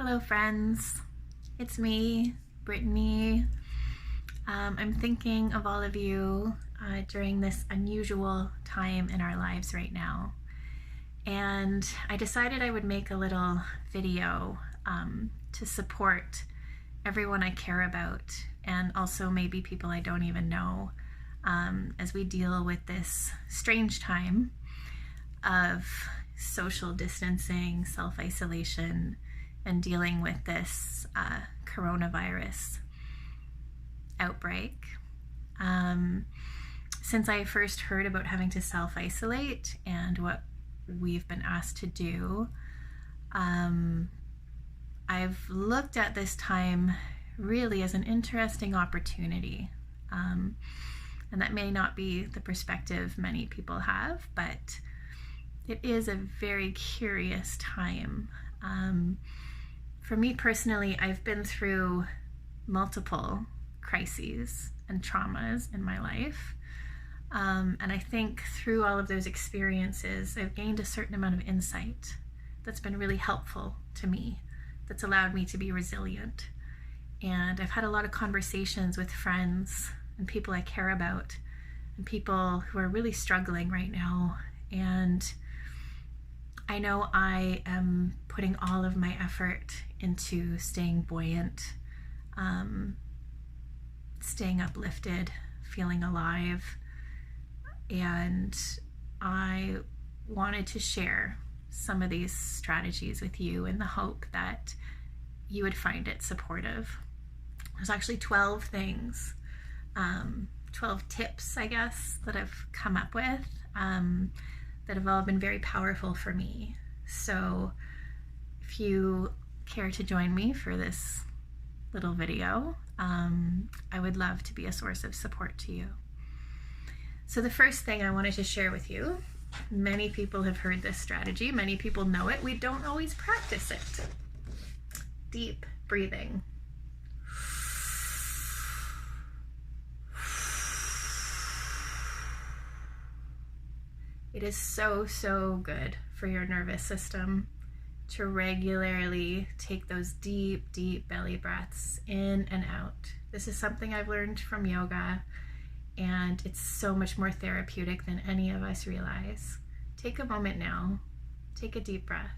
Hello friends, it's me, Brittany. I'm thinking of all of you during this unusual time in our lives right now. And I decided I would make a little video to support everyone I care about and also maybe people I don't even know as we deal with this strange time of social distancing, self-isolation, and dealing with this coronavirus outbreak. Since I first heard about having to self-isolate and what we've been asked to do, I've looked at this time really as an interesting opportunity. And that may not be the perspective many people have, but it is a very curious time. For me personally, I've been through multiple crises and traumas in my life. And I think through all of those experiences, I've gained a certain amount of insight that's been really helpful to me, that's allowed me to be resilient. And I've had a lot of conversations with friends and people I care about and people who are really struggling right now. And I know I am putting all of my effort into staying buoyant, staying uplifted, feeling alive. And I wanted to share some of these strategies with you in the hope that you would find it supportive. There's actually 12 things, 12 tips, I guess, that I've come up with that have all been very powerful for me. So if you care to join me for this little video, I would love to be a source of support to you. So the first thing I wanted to share with you, many people have heard this strategy, many people know it, we don't always practice it. Deep breathing. It is so good for your nervous system to regularly take those deep belly breaths in and out. This is something I've learned from yoga, and it's so much more therapeutic than any of us realize. Take a moment now. Take a deep breath.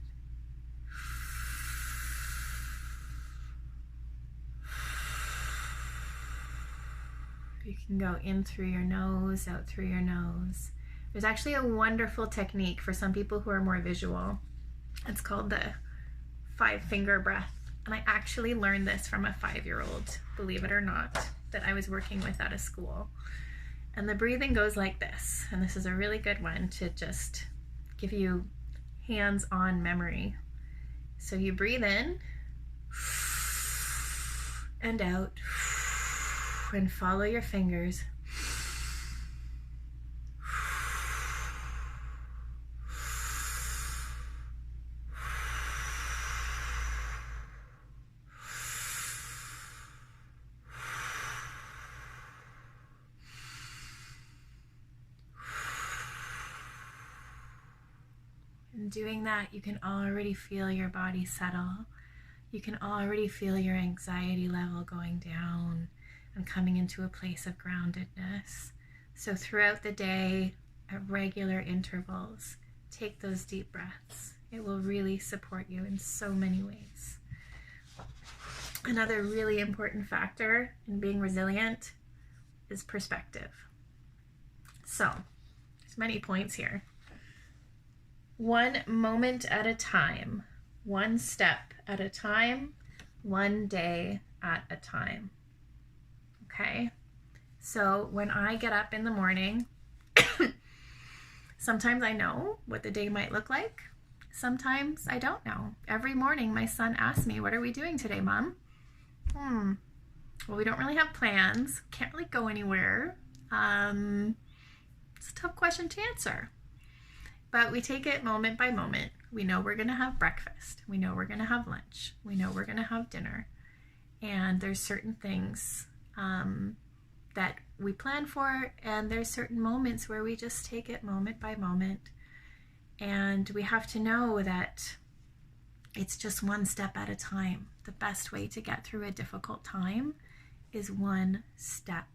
You can go in through your nose, out through your nose. There's actually a wonderful technique for some people who are more visual. It's called the 5-finger breath. And I actually learned this from a 5-year-old, believe it or not, that I was working with at a school. And the breathing goes like this. And this is a really good one to just give you hands-on memory. So you breathe in and out and follow your fingers. And doing that, you can already feel your body settle. You can already feel your anxiety level going down and coming into a place of groundedness. So throughout the day, at regular intervals, take those deep breaths. It will really support you in so many ways. Another really important factor in being resilient is perspective. So, there's many points here. One moment at a time, one step at a time, one day at a time. Okay? So when I get up in the morning, sometimes I know what the day might look like. Sometimes I don't know. Every morning my son asks me, "What are we doing today, Mom?" Well, we don't really have plans. Can't really go anywhere. It's a tough question to answer. But we take it moment by moment. We know we're going to have breakfast. We know we're going to have lunch. We know we're going to have dinner. And there's certain things that we plan for, and there's certain moments where we just take it moment by moment. And we have to know that It's just one step at a time. The best way to get through a difficult time is one step.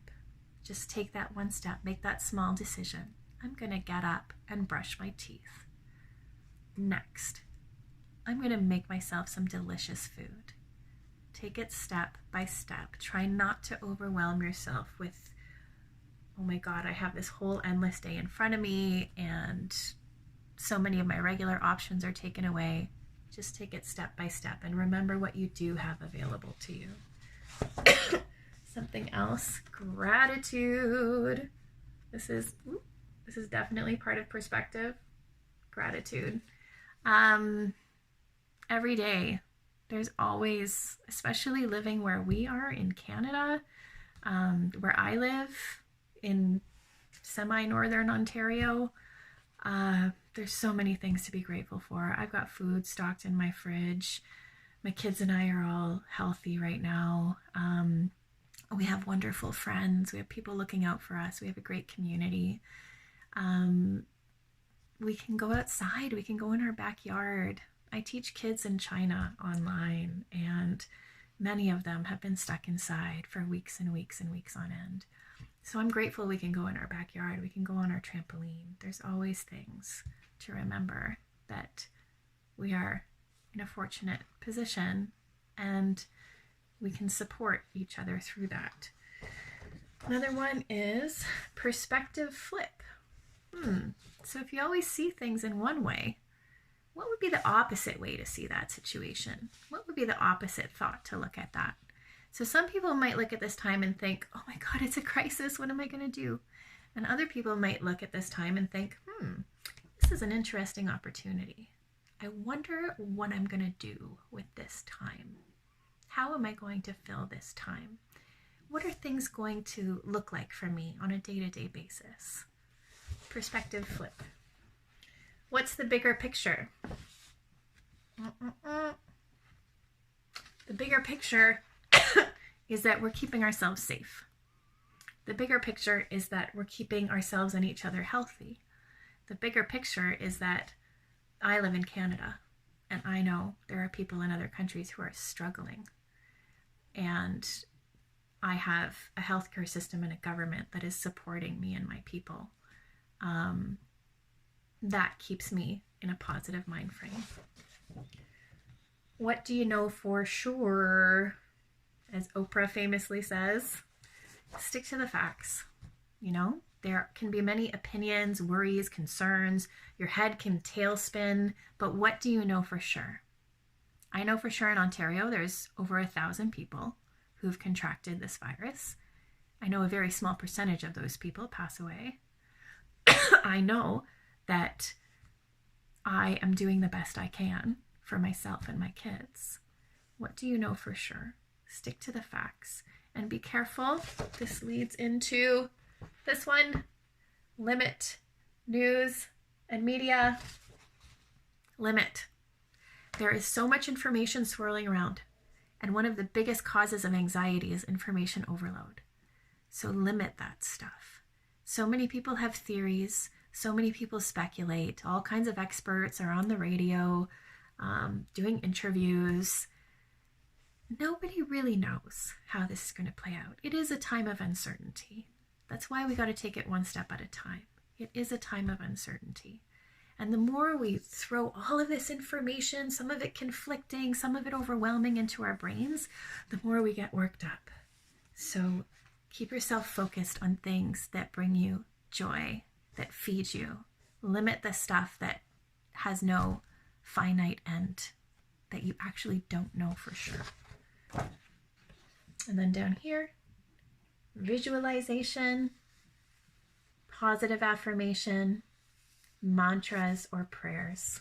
Just take that one step, make that small decision. I'm going to get up and brush my teeth. Next, I'm going to make myself some delicious food. Take it step by step. Try not to overwhelm yourself with, oh my God, I have this whole endless day in front of me and so many of my regular options are taken away. Just take it step by step and remember what you do have available to you. Something else, gratitude. This is definitely part of perspective. Gratitude. Every day, there's always, especially living where we are in Canada, where I live in semi-northern Ontario, there's so many things to be grateful for. I've got food stocked in my fridge. My kids and I are all healthy right now. We have wonderful friends. We have people looking out for us. We have a great community. We can go outside. We can go in our backyard. I teach kids in China online, and many of them have been stuck inside for weeks and weeks and weeks on end. So I'm grateful we can go in our backyard. We can go on our trampoline. There's always things to remember that we are in a fortunate position and we can support each other through that. Another one is perspective flip. So if you always see things in one way, what would be the opposite way to see that situation? What would be the opposite thought to look at that? So some people might look at this time and think, oh my God, it's a crisis. What am I going to do? And other people might look at this time and think, this is an interesting opportunity. I wonder what I'm going to do with this time. How am I going to fill this time? What are things going to look like for me on a day-to-day basis? Perspective flip. What's the bigger picture? The bigger picture is that we're keeping ourselves safe. The bigger picture is that we're keeping ourselves and each other healthy. The bigger picture is that I live in Canada and I know there are people in other countries who are struggling. And I have a healthcare system and a government that is supporting me and my people. That keeps me in a positive mind frame. What do you know for sure? As Oprah famously says, stick to the facts. You know, there can be many opinions, worries, concerns. Your head can tailspin, but what do you know for sure? I know for sure in Ontario, there's over 1,000 people who've contracted this virus. I know a very small percentage of those people pass away. I know that I am doing the best I can for myself and my kids. What do you know for sure? Stick to the facts and be careful. This leads into this one. Limit news and media. Limit. There is so much information swirling around, and one of the biggest causes of anxiety is information overload. So limit that stuff. So many people have theories. So many people speculate. All kinds of experts are on the radio, doing interviews. Nobody really knows how this is going to play out. It is a time of uncertainty. That's why we got to take it one step at a time. It is a time of uncertainty. And the more we throw all of this information, some of it conflicting, some of it overwhelming into our brains, the more we get worked up. So keep yourself focused on things that bring you joy, that feed you. Limit the stuff that has no finite end, that you actually don't know for sure. And then down here, visualization, positive affirmation, mantras or prayers.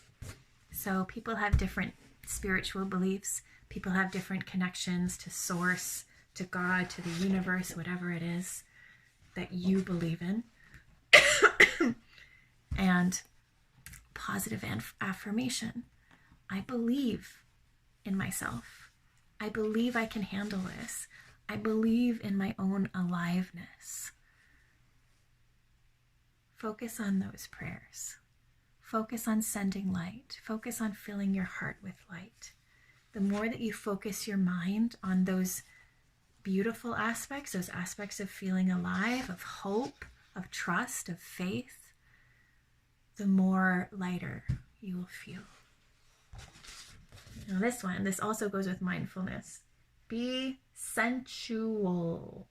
So people have different spiritual beliefs. People have different connections to source, to God, to the universe, whatever it is that you believe in. And positive affirmation. I believe in myself. I believe I can handle this. I believe in my own aliveness. Focus on those prayers. Focus on sending light. Focus on filling your heart with light. The more that you focus your mind on those beautiful aspects, those aspects of feeling alive, of hope, of trust, of faith, the more lighter you will feel. Now this also goes with mindfulness. Be sensual.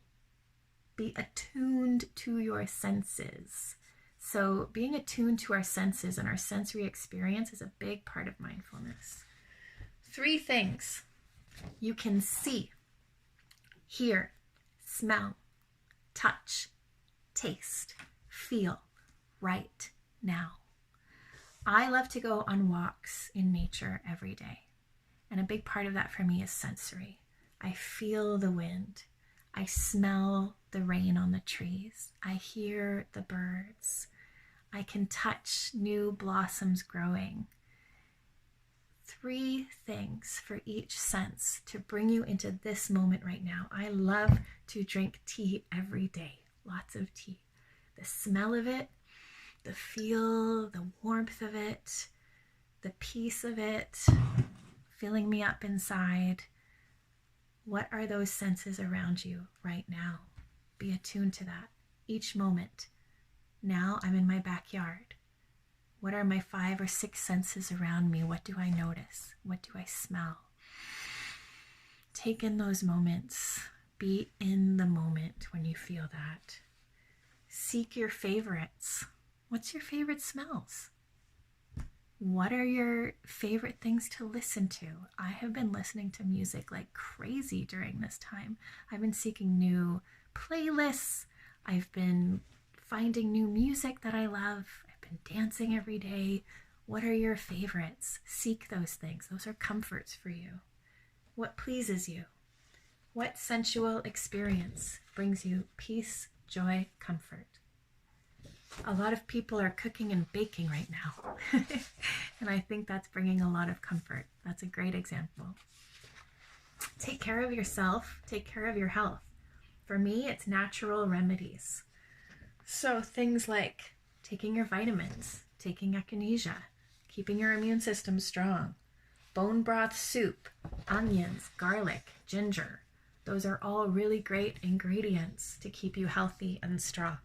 Be attuned to your senses. So being attuned to our senses and our sensory experience is a big part of mindfulness. 3 things you can see, hear, smell, touch, taste, feel right now. I love to go on walks in nature every day. And a big part of that for me is sensory. I feel the wind. I smell the rain on the trees. I hear the birds. I can touch new blossoms growing. 3 things for each sense to bring you into this moment right now. I love to drink tea every day. Lots of tea. The smell of it, the feel, the warmth of it, the peace of it, filling me up inside. What are those senses around you right now? Be attuned to that each moment. Now I'm in my backyard. What are my 5 or 6 senses around me? What do I notice? What do I smell? Take in those moments. Be in the moment when you feel that. Seek your favorites. What's your favorite smells? What are your favorite things to listen to? I have been listening to music like crazy during this time. I've been seeking new playlists. I've been finding new music that I love. I've been dancing every day. What are your favorites? Seek those things. Those are comforts for you. What pleases you? What sensual experience brings you peace, joy, comfort? A lot of people are cooking and baking right now. And I think that's bringing a lot of comfort. That's a great example. Take care of yourself. Take care of your health. For me, it's natural remedies. So things like taking your vitamins, taking echinacea, keeping your immune system strong, bone broth soup, onions, garlic, ginger. Those are all really great ingredients to keep you healthy and strong.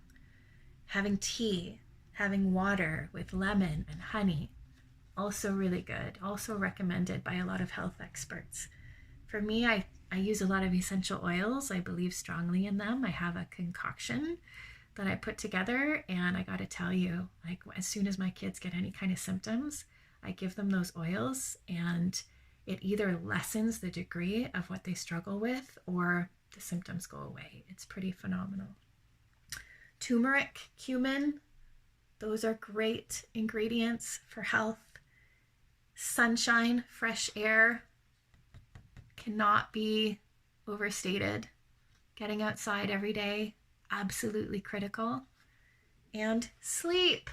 Having tea, having water with lemon and honey, also really good, also recommended by a lot of health experts. For me, I use a lot of essential oils. I believe strongly in them. I have a concoction that I put together, and I got to tell you, like, as soon as my kids get any kind of symptoms, I give them those oils, and it either lessens the degree of what they struggle with or the symptoms go away. It's pretty phenomenal. Turmeric, cumin, those are great ingredients for health. Sunshine, fresh air cannot be overstated. Getting outside every day, absolutely critical. And sleep.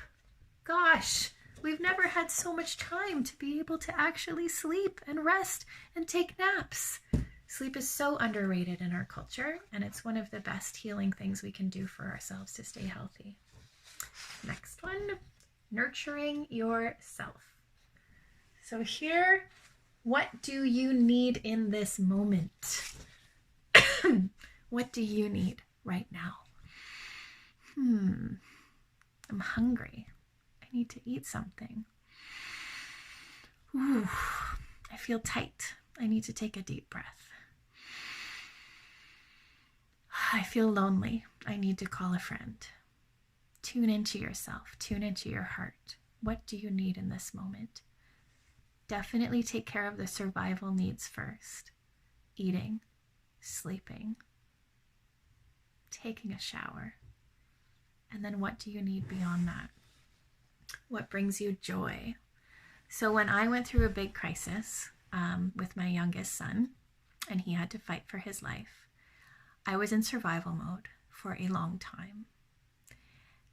Gosh, we've never had so much time to be able to actually sleep and rest and take naps. Sleep is so underrated in our culture, and it's one of the best healing things we can do for ourselves to stay healthy. Next one, nurturing yourself. So here, what do you need in this moment? What do you need right now? I'm hungry. I need to eat something. Ooh, I feel tight. I need to take a deep breath. I feel lonely. I need to call a friend. Tune into yourself. Tune into your heart. What do you need in this moment? Definitely take care of the survival needs first. Eating, sleeping, taking a shower. And then what do you need beyond that? What brings you joy? So when I went through a big crisis with my youngest son, and he had to fight for his life, I was in survival mode for a long time.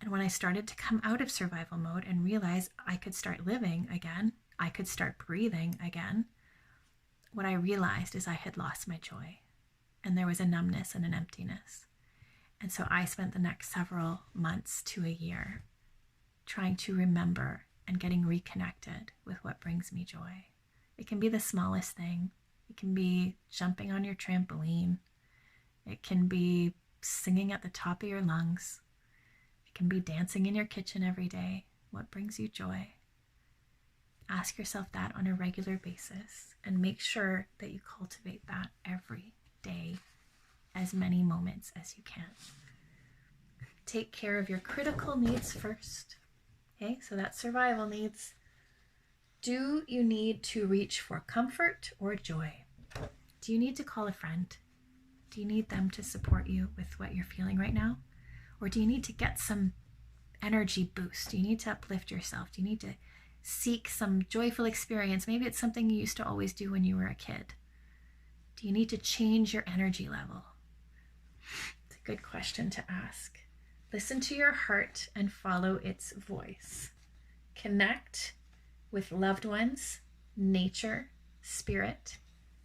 And when I started to come out of survival mode and realize I could start living again, I could start breathing again, what I realized is I had lost my joy. And there was a numbness and an emptiness. And so I spent the next several months to a year trying to remember and getting reconnected with what brings me joy. It can be the smallest thing. It can be jumping on your trampoline. It can be singing at the top of your lungs. It can be dancing in your kitchen every day. What brings you joy? Ask yourself that on a regular basis and make sure that you cultivate that every day, as many moments as you can. Take care of your critical needs first. Okay, so that's survival needs. Do you need to reach for comfort or joy? Do you need to call a friend? Do you need them to support you with what you're feeling right now? Or do you need to get some energy boost? Do you need to uplift yourself? Do you need to seek some joyful experience? Maybe it's something you used to always do when you were a kid. Do you need to change your energy level? It's a good question to ask. Listen to your heart and follow its voice. Connect with loved ones, nature, spirit.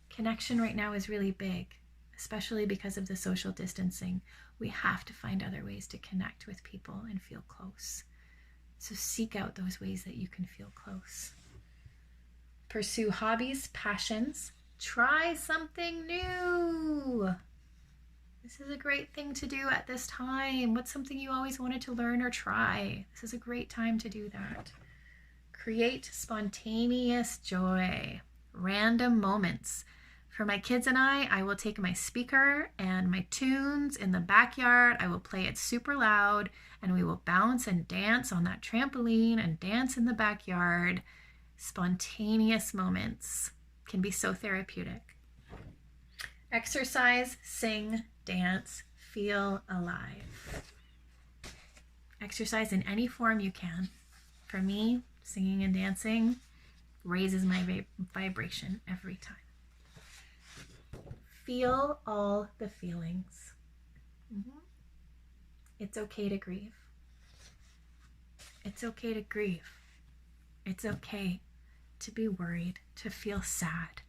Connection right now is really big, especially because of the social distancing. We have to find other ways to connect with people and feel close. So seek out those ways that you can feel close. Pursue hobbies, passions. Try something new. This is a great thing to do at this time. What's something you always wanted to learn or try? This is a great time to do that. Create spontaneous joy. Random moments. For my kids and I will take my speaker and my tunes in the backyard. I will play it super loud and we will bounce and dance on that trampoline and dance in the backyard. Spontaneous moments can be so therapeutic. Exercise, sing, dance, feel alive. Exercise in any form you can. For me, singing and dancing raises my vibration every time. Feel all the feelings. It's okay to grieve. It's okay to grieve. It's okay to be worried, to feel sad.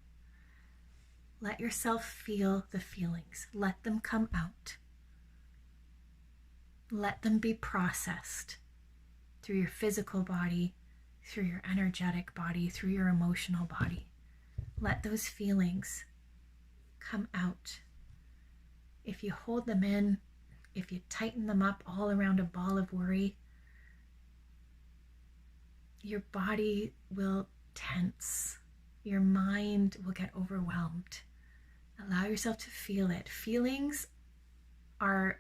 Let yourself feel the feelings. Let them come out. Let them be processed through your physical body, through your energetic body, through your emotional body. Let those feelings come out. If you hold them in, if you tighten them up all around a ball of worry, your body will tense. Your mind will get overwhelmed. Allow yourself to feel it. Feelings are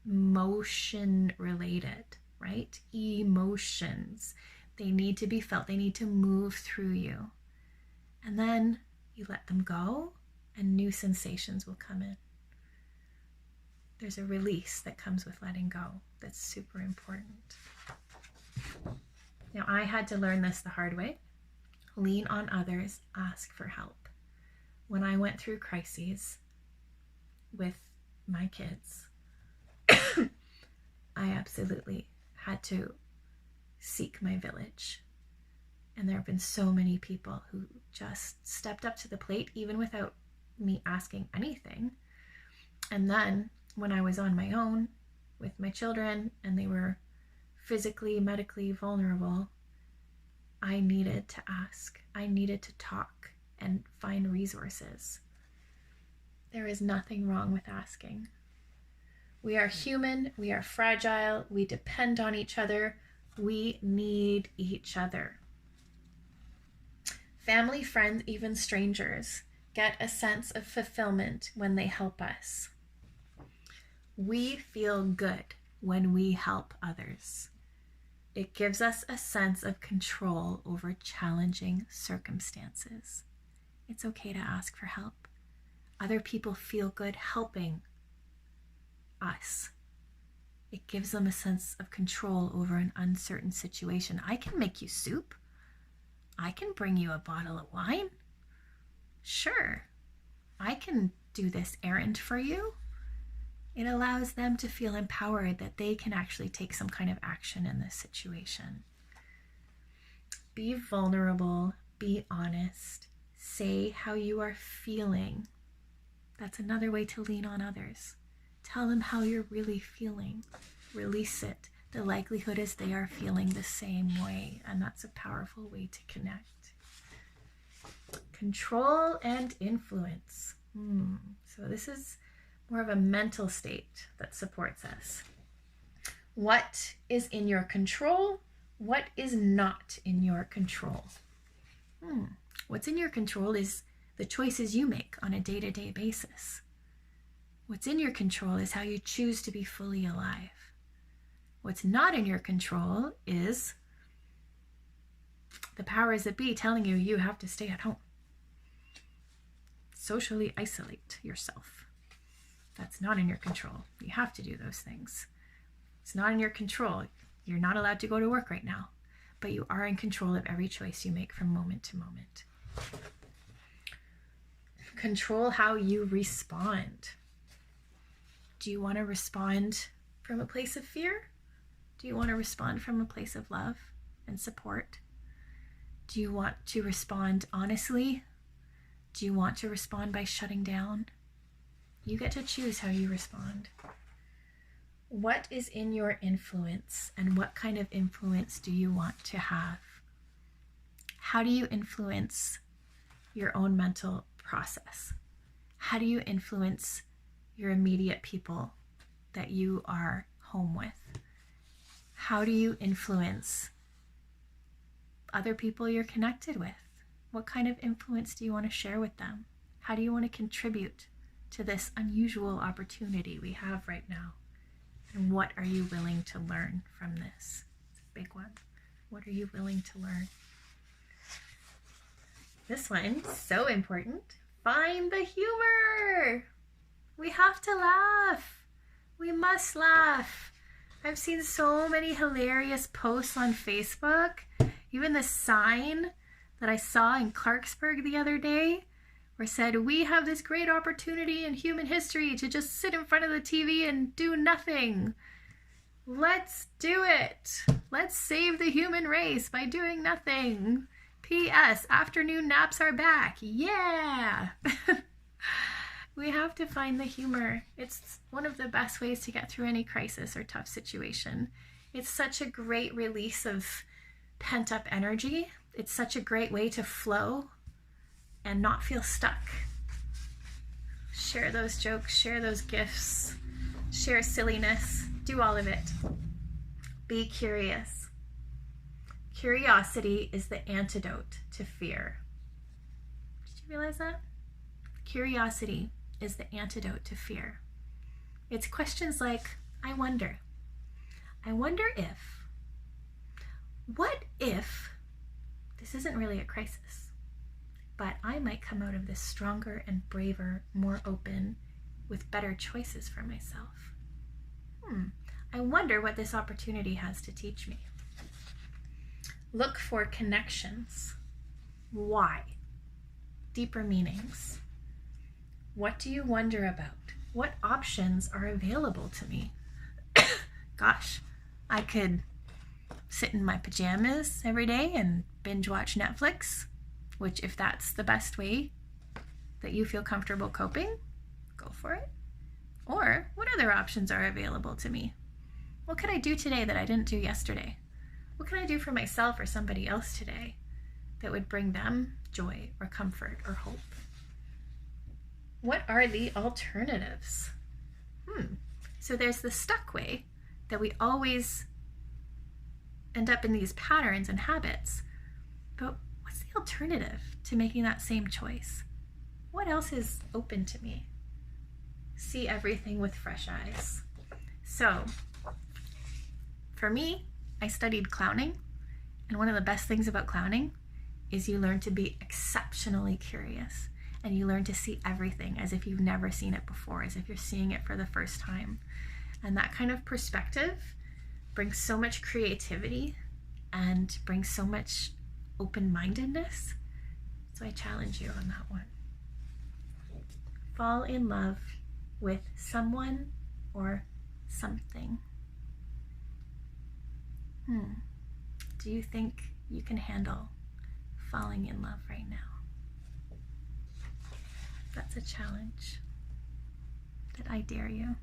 motion related, right? Emotions. They need to be felt. They need to move through you. And then you let them go and new sensations will come in. There's a release that comes with letting go that's super important. Now, I had to learn this the hard way. Lean on others, ask for help. When I went through crises with my kids, I absolutely had to seek my village. And there have been so many people who just stepped up to the plate, even without me asking anything. And then when I was on my own with my children and they were physically, medically vulnerable, I needed to ask. I needed to talk and find resources. There is nothing wrong with asking. We are human, we are fragile, we depend on each other, we need each other. Family, friends, even strangers get a sense of fulfillment when they help us. We feel good when we help others. It gives us a sense of control over challenging circumstances. It's okay to ask for help. Other people feel good helping us. It gives them a sense of control over an uncertain situation. I can make you soup. I can bring you a bottle of wine. Sure, I can do this errand for you. It allows them to feel empowered that they can actually take some kind of action in this situation. Be vulnerable, be honest, say how you are feeling. That's another way to lean on others. Tell them how you're really feeling. Release it. the likelihood is they are feeling the same way, and that's a powerful way to connect. Control and influence. So this is more of a mental state that supports us. What is in your control? What is not in your control? What's in your control is the choices you make on a day-to-day basis. What's in your control is how you choose to be fully alive. What's not in your control is the powers that be telling you you have to stay at home. Socially isolate yourself. That's not in your control. You have to do those things. It's not in your control. You're not allowed to go to work right now, but you are in control of every choice you make from moment to moment. Control how you respond. Do you want to respond from a place of fear? Do you want to respond from a place of love and support? Do you want to respond honestly? Do you want to respond by shutting down? You get to choose how you respond. What is in your influence, and what kind of influence do you want to have? How do you influence your own mental process? How do you influence your immediate people that you are home with? How do you influence other people you're connected with? What kind of influence do you want to share with them? How do you want to contribute to this unusual opportunity we have right now? And what are you willing to learn from this? It's a big one. What are you willing to learn? This one, so important. Find the humor. We have to laugh. We must laugh. I've seen so many hilarious posts on Facebook. Even the sign that I saw in Clarksburg the other day, where it said, we have this great opportunity in human history to just sit in front of the TV and do nothing. Let's do it. Let's save the human race by doing nothing. P.S. Afternoon naps are back. Yeah. We have to find the humor. It's one of the best ways to get through any crisis or tough situation. It's such a great release of pent-up energy. It's such a great way to flow and not feel stuck. Share those jokes, share those gifts, share silliness, do all of it. Be curious. Curiosity is the antidote to fear. Did you realize that? Curiosity is the antidote to fear. It's questions like, I wonder if, what if this isn't really a crisis, but I might come out of this stronger and braver, more open, with better choices for myself. I wonder what this opportunity has to teach me. Look for connections. Why? Deeper meanings. What do you wonder about? What options are available to me? Gosh, I could sit in my pajamas every day and binge watch Netflix, which if that's the best way that you feel comfortable coping, go for it. Or what other options are available to me? What could I do today that I didn't do yesterday? What can I do for myself or somebody else today that would bring them joy or comfort or hope? What are the alternatives? So there's the stuck way that we always end up in these patterns and habits. But what's the alternative to making that same choice? What else is open to me? See everything with fresh eyes. So, for me, I studied clowning, and one of the best things about clowning is you learn to be exceptionally curious, and you learn to see everything as if you've never seen it before, as if you're seeing it for the first time. And that kind of perspective brings so much creativity and brings so much open-mindedness. So I challenge you on that one. Fall in love with someone or something. Do you think you can handle falling in love right now? That's a challenge that I dare you.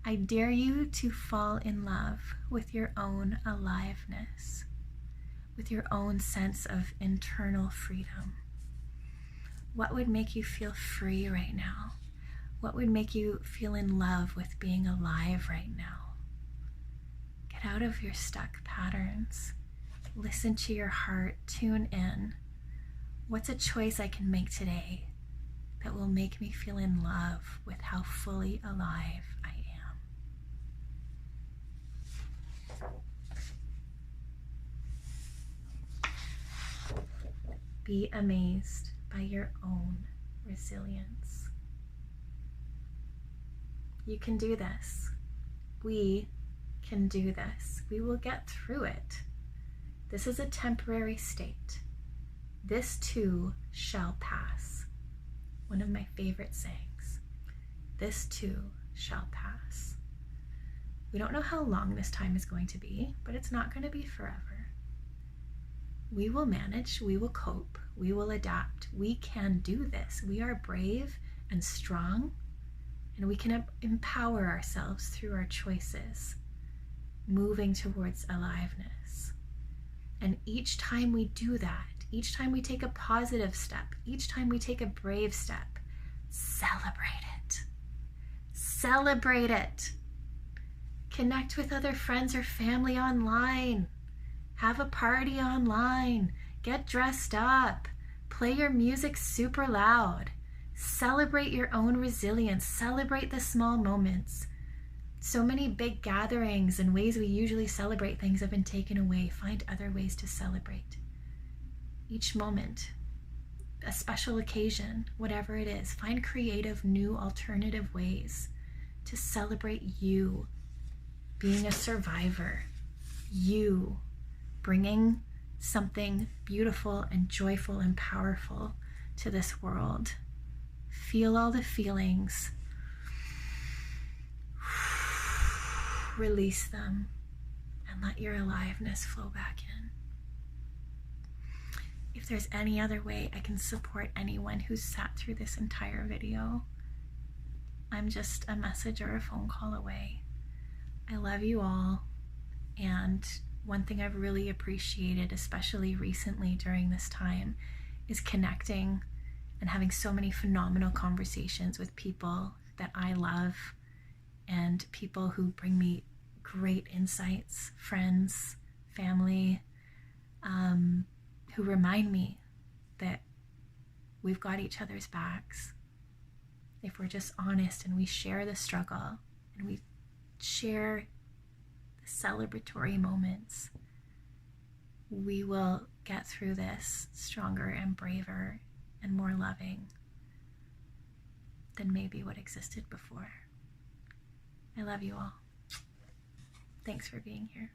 I dare you to fall in love with your own aliveness, with your own sense of internal freedom. What would make you feel free right now? What would make you feel in love with being alive right now? Get out of your stuck patterns. Listen to your heart. Tune in. What's a choice I can make today that will make me feel in love with how fully alive I am? Be amazed by your own resilience. You can do this. We can do this. We will get through it. This is a temporary state. This too shall pass. One of my favorite sayings. This too shall pass. We don't know how long this time is going to be, but it's not going to be forever. We will manage, we will cope, we will adapt. We can do this. We are brave and strong, and we can empower ourselves through our choices, moving towards aliveness. And each time we do that, each time we take a positive step, each time we take a brave step, celebrate it. Celebrate it. Connect with other friends or family online. Have a party online. Get dressed up. Play your music super loud. Celebrate your own resilience. Celebrate the small moments. So many big gatherings and ways we usually celebrate things have been taken away. Find other ways to celebrate. Each moment, a special occasion, whatever it is, find creative, new, alternative ways to celebrate you being a survivor, you bringing something beautiful and joyful and powerful to this world. Feel all the feelings. Release them and let your aliveness flow back in. If there's any other way I can support anyone who's sat through this entire video, I'm just a message or a phone call away. I love you all, and one thing I've really appreciated, especially recently during this time, is connecting and having so many phenomenal conversations with people that I love and people who bring me great insights, friends, family, who remind me that we've got each other's backs. If we're just honest and we share the struggle and we share the celebratory moments, we will get through this stronger and braver and more loving than maybe what existed before. I love you all. Thanks for being here.